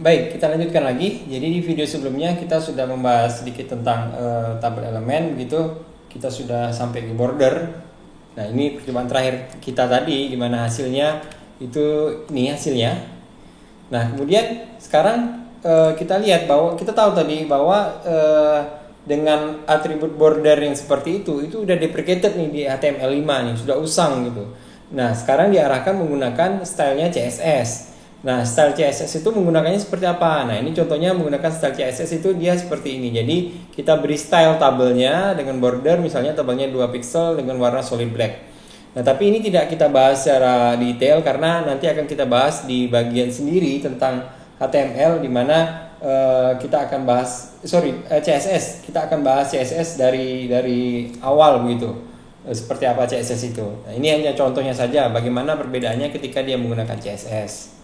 Baik, kita lanjutkan lagi. Jadi di video sebelumnya kita sudah membahas sedikit tentang tabel elemen, begitu. Kita sudah sampai ke border. Nah, ini percobaan terakhir kita tadi, di mana hasilnya itu ini hasilnya. Nah, kemudian sekarang kita lihat bahwa kita tahu tadi bahwa dengan atribut border yang seperti itu udah deprecated nih di HTML5 nih, sudah usang gitu. Nah, sekarang diarahkan menggunakan stylenya CSS. Nah, style CSS itu menggunakannya seperti apa? Nah, ini contohnya menggunakan style CSS itu dia seperti ini. Jadi, kita beri style tabelnya dengan border, misalnya tabelnya 2 pixel dengan warna solid black. Nah, tapi ini tidak kita bahas secara detail karena nanti akan kita bahas di bagian sendiri tentang HTML, di mana kita akan bahas CSS. Kita akan bahas CSS dari awal begitu. Seperti apa CSS itu. Nah, ini hanya contohnya saja bagaimana perbedaannya ketika dia menggunakan CSS.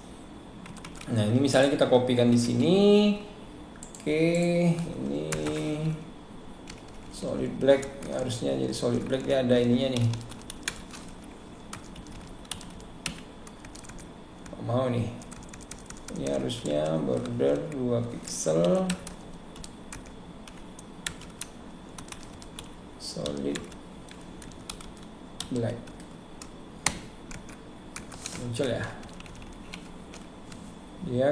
Nah, ini misalnya kita kopikan di sini. Oke, ini solid black, harusnya jadi solid black ya, ada ininya nih. Mau nih. Ini harusnya border 2 pixel. Solid black. Muncul ya. Dia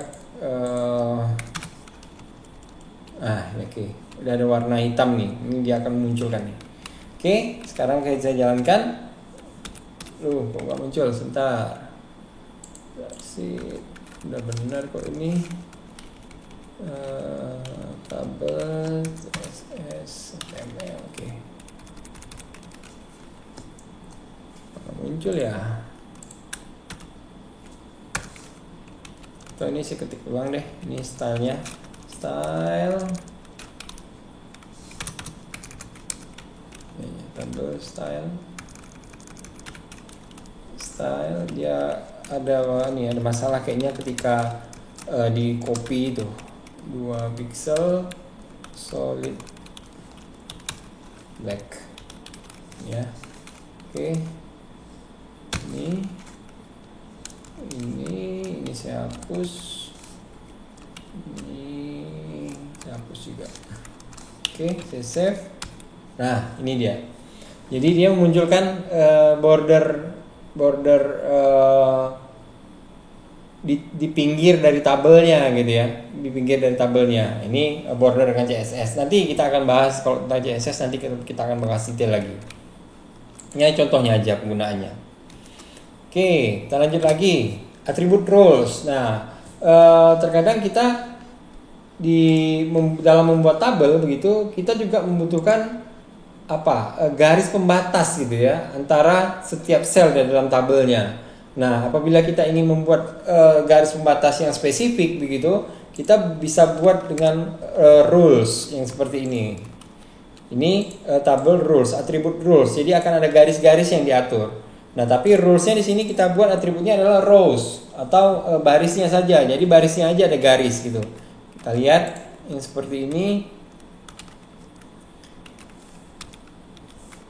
oke. Udah ada warna hitam nih. Ini dia akan munculkan nih. Oke, sekarang saya jalankan. Kok nggak muncul? Sebentar. Sih, udah benar kok ini. Tabel CSS HTML. Oke. Nggak muncul ya. Atau ini saya ketik ulang deh, ini stylenya, style, ini tabel style, dia ada masalah kayaknya ketika di copy itu 2 pixel solid black, ya, oke, ini saya hapus, ini saya hapus juga. Oke, saya save. Nah, ini dia. Jadi dia memunculkan border di pinggir dari tabelnya gitu ya, di pinggir dari tabelnya. Ini border dengan CSS. Nanti kita akan bahas kalau tentang CSS, nanti kita akan bahas detail lagi. Ini contohnya aja penggunaannya. Oke, kita lanjut lagi. Atribut roles. Nah, terkadang kita dalam membuat tabel begitu, kita juga membutuhkan garis pembatas gitu ya antara setiap sel di dalam tabelnya. Nah, apabila kita ingin membuat garis pembatas yang spesifik begitu, kita bisa buat dengan rules yang seperti ini. Ini tabel rules, atribut rules. Jadi akan ada garis-garis yang diatur. Nah, tapi rulesnya di sini kita buat atributnya adalah rows atau barisnya saja. Jadi barisnya aja ada garis gitu. Kita lihat yang seperti ini.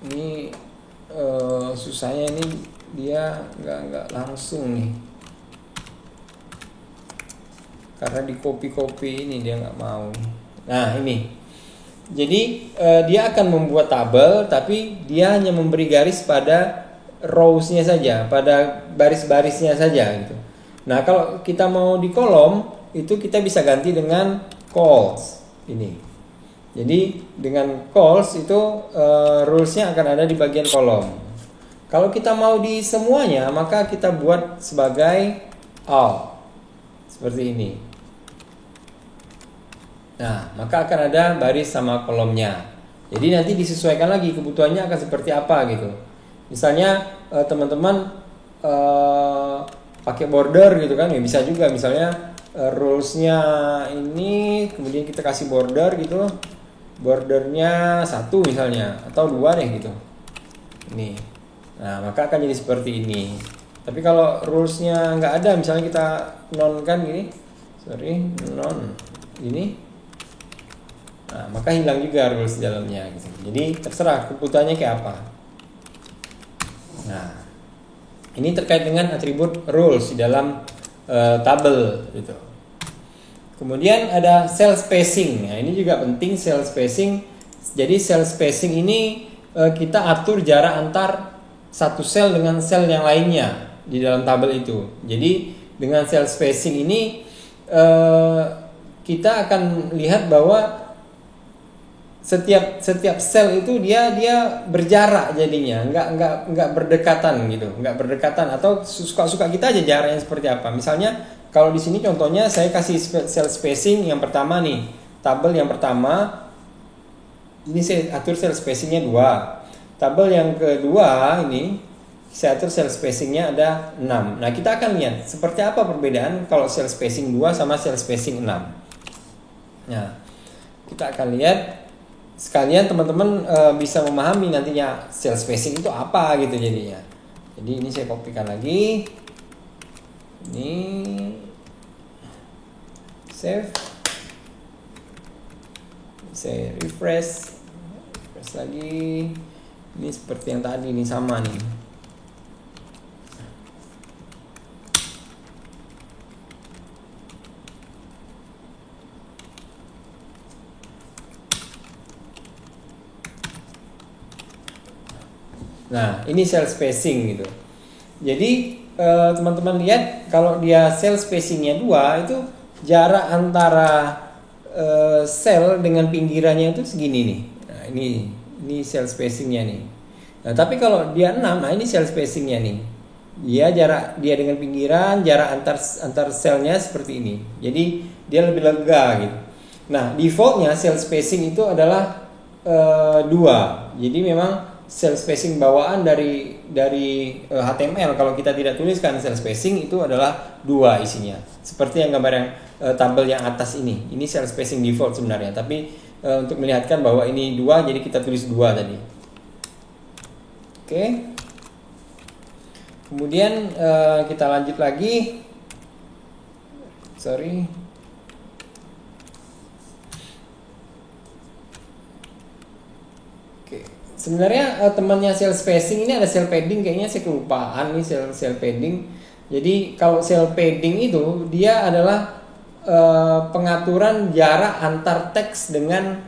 Ini susahnya ini dia nggak langsung nih. Karena di copy ini dia nggak mau. Nah, ini. Jadi dia akan membuat tabel, tapi dia hanya memberi garis pada rows-nya saja, pada baris-barisnya saja gitu. Nah, kalau kita mau di kolom, itu kita bisa ganti dengan calls ini. Jadi dengan calls itu rules-nya akan ada di bagian kolom. Kalau kita mau di semuanya, maka kita buat sebagai all. Seperti ini. Nah, maka akan ada baris sama kolomnya. Jadi nanti disesuaikan lagi kebutuhannya akan seperti apa gitu. Misalnya teman-teman pakai border gitu kan, ya bisa juga. Misalnya rulesnya ini, kemudian kita kasih border gitu, bordernya 1 misalnya atau 2 deh gitu. Ini, nah maka akan jadi seperti ini. Tapi kalau rulesnya nggak ada, misalnya kita non kan gini, non ini, nah maka hilang juga rules di dalamnya gitu. Jadi terserah kebutuhannya kayak apa. Nah, ini terkait dengan atribut rules di dalam tabel gitu. Kemudian ada cell spacing. Nah, ini juga penting, cell spacing. Jadi cell spacing ini kita atur jarak antar satu sel dengan sel yang lainnya di dalam tabel itu. Jadi dengan cell spacing ini kita akan lihat bahwa setiap sel itu dia berjarak jadinya, nggak berdekatan gitu, nggak berdekatan, atau suka kita aja jaraknya seperti apa. Misalnya kalau di sini contohnya saya kasih cell spacing yang pertama nih, tabel yang pertama ini saya atur cell spacingnya 2. Tabel yang kedua ini saya atur cell spacingnya ada 6. Nah, kita akan lihat seperti apa perbedaan kalau cell spacing 2 sama cell spacing 6. Nah, kita akan lihat sekalian teman-teman bisa memahami nantinya cell spacing itu apa gitu jadinya. Jadi ini saya kopikan lagi. Ini save. Saya refresh lagi. Ini seperti yang tadi ini sama nih. Nah, ini cell spacing gitu. Jadi teman-teman lihat kalau dia cell spacingnya 2 itu jarak antara sel dengan pinggirannya itu segini nih. Nah, ini cell spacingnya nih. Nah, tapi kalau dia 6, nah ini cell spacingnya nih. Jarak dia dengan pinggiran, jarak antar selnya seperti ini. Jadi dia lebih lega gitu. Nah, defaultnya cell spacing itu adalah 2. Jadi memang cell spacing bawaan dari HTML kalau kita tidak tuliskan cell spacing itu adalah 2 isinya. Seperti yang gambar yang tabel yang atas ini. Ini cell spacing default sebenarnya, tapi untuk melihatkan bahwa ini 2 jadi kita tulis 2 tadi. Oke. Kemudian kita lanjut lagi. Sorry. Oke. Sebenarnya temannya cell spacing ini ada cell padding, kayaknya saya kelupaan nih cell padding. Jadi kalau cell padding itu dia adalah pengaturan jarak antar teks dengan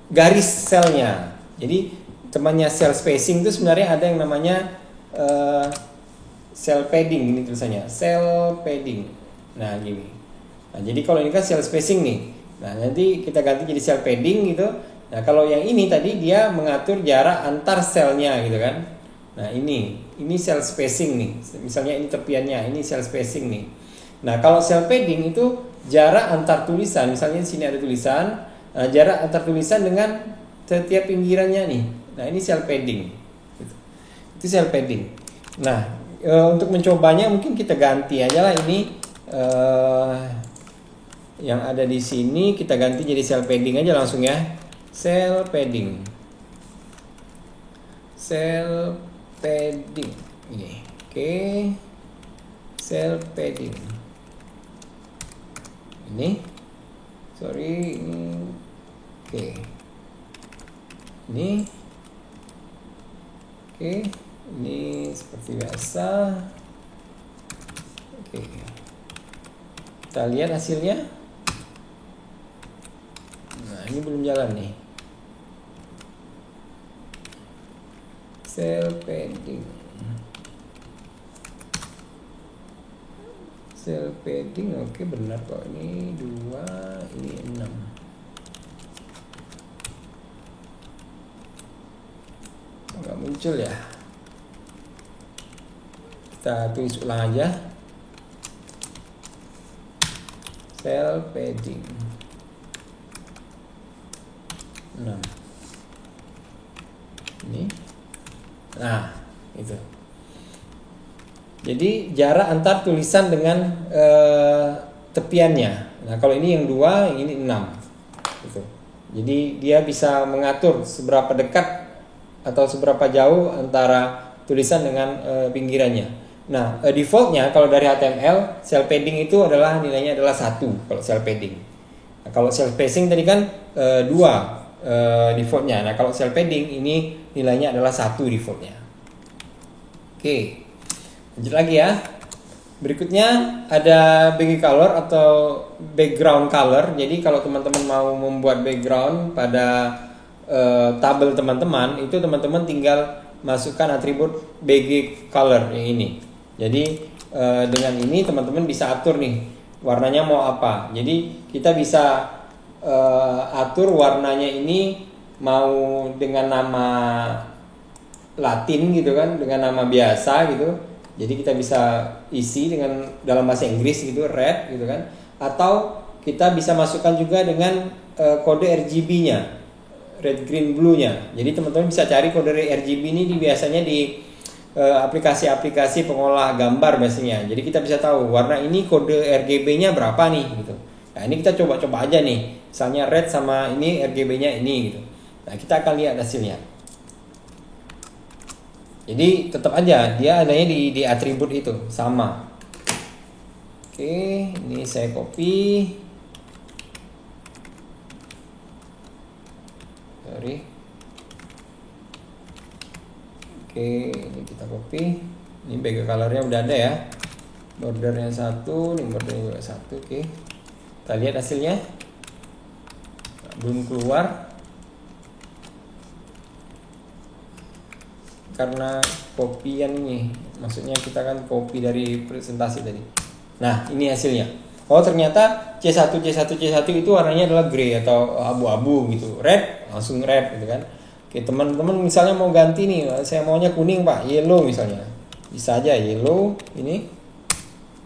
garis selnya. Jadi temannya cell spacing itu sebenarnya ada yang namanya cell padding, ini tulisannya cell padding. Nah gini. Nah jadi kalau ini kan cell spacing nih. Nah nanti kita ganti jadi cell padding gitu. Nah kalau yang ini tadi dia mengatur jarak antar selnya gitu kan. Nah ini cell spacing nih. Misalnya ini tepiannya, ini cell spacing nih. Nah kalau cell padding itu jarak antar tulisan. Misalnya di sini ada tulisan, jarak antar tulisan dengan setiap pinggirannya nih. Nah ini cell padding. Itu cell padding. Nah untuk mencobanya mungkin kita ganti aja lah ini yang ada di sini kita ganti jadi cell padding aja langsung ya. Cell padding. Cell padding ini. Oke. Cell padding. Ini. Sorry. Oke. Ini. Oke. Ini seperti biasa. Oke. Kita lihat hasilnya. Nah, ini belum jalan nih. Cell padding. Cell padding oke benar kok, ini 2, ini 6. Nggak muncul ya. Kita tulis ulang aja. Cell padding 6. Ini. Nah, itu. Jadi jarak antar tulisan dengan tepiannya. Nah, kalau ini yang 2, yang ini 6. Gitu. Jadi dia bisa mengatur seberapa dekat atau seberapa jauh antara tulisan dengan pinggirannya. Nah, defaultnya kalau dari HTML cell padding itu adalah nilainya adalah 1 kalau cell padding. Nah, kalau cell spacing tadi kan 2 defaultnya. Nah, kalau cell padding ini nilainya adalah 1 defaultnya. Oke. Lanjut lagi ya. Berikutnya ada BG color atau background color. Jadi kalau teman-teman mau membuat background pada tabel teman-teman, itu teman-teman tinggal masukkan atribut BG color yang ini. Jadi dengan ini teman-teman bisa atur nih warnanya mau apa. Jadi kita bisa atur warnanya ini mau dengan nama Latin gitu kan, dengan nama biasa gitu. Jadi kita bisa isi dengan dalam bahasa Inggris gitu, red gitu kan. Atau kita bisa masukkan juga dengan kode RGB-nya, red, green, blue-nya. Jadi teman-teman bisa cari kode RGB ini biasanya di aplikasi-aplikasi pengolah gambar biasanya. Jadi kita bisa tahu warna ini kode RGB-nya berapa nih gitu. Nah ini kita coba-coba aja nih. Misalnya red sama ini RGB-nya ini gitu. Nah kita akan lihat hasilnya. Jadi tetap aja dia adanya di atribut itu sama. Oke, ini saya copy. Sorry. Oke, ini kita copy. Ini background colornya udah ada ya. Bordernya satu, ini bordernya juga satu. Oke, kita lihat hasilnya. Belum keluar. Karena kopian nih, maksudnya kita kan copy dari presentasi tadi. Nah ini hasilnya. Oh ternyata C1 itu warnanya adalah grey atau abu-abu gitu. Red langsung red gitu kan. Oke teman-teman misalnya mau ganti nih, saya maunya kuning pak, yellow misalnya, bisa aja yellow ini.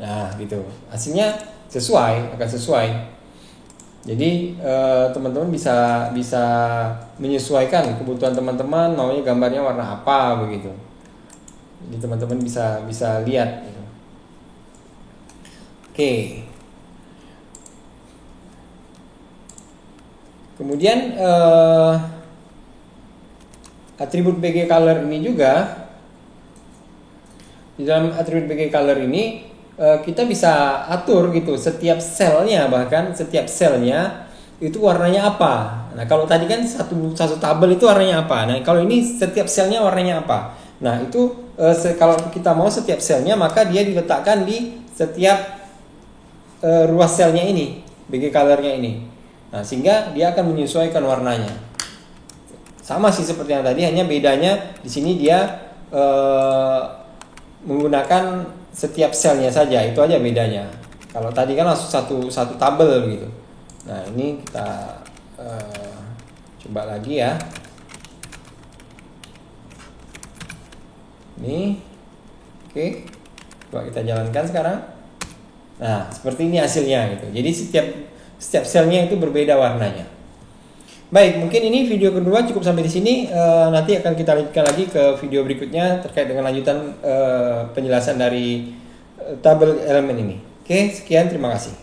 Nah gitu, hasilnya akan sesuai. Jadi teman-teman bisa menyesuaikan kebutuhan teman-teman, maunya gambarnya warna apa begitu. Jadi teman-teman bisa lihat. Gitu. Oke. Kemudian atribut BG color ini juga, di dalam atribut BG color ini kita bisa atur gitu setiap selnya, bahkan setiap selnya itu warnanya apa. Nah kalau tadi kan satu tabel itu warnanya apa. Nah kalau ini setiap selnya warnanya apa. Nah itu kalau kita mau setiap selnya maka dia diletakkan di setiap ruas selnya ini, BG colornya ini. Nah sehingga dia akan menyesuaikan warnanya. Sama sih seperti yang tadi, hanya bedanya di sini dia menggunakan setiap selnya saja, itu aja bedanya. Kalau tadi kan langsung satu tabel gitu. Nah ini kita coba lagi ya. Ini, oke, coba kita jalankan sekarang. Nah seperti ini hasilnya gitu. Jadi setiap selnya itu berbeda warnanya. Baik, mungkin ini video kedua cukup sampai di sini. Nanti akan kita lanjutkan lagi ke video berikutnya terkait dengan lanjutan penjelasan dari tabel elemen ini. Oke, sekian, terima kasih.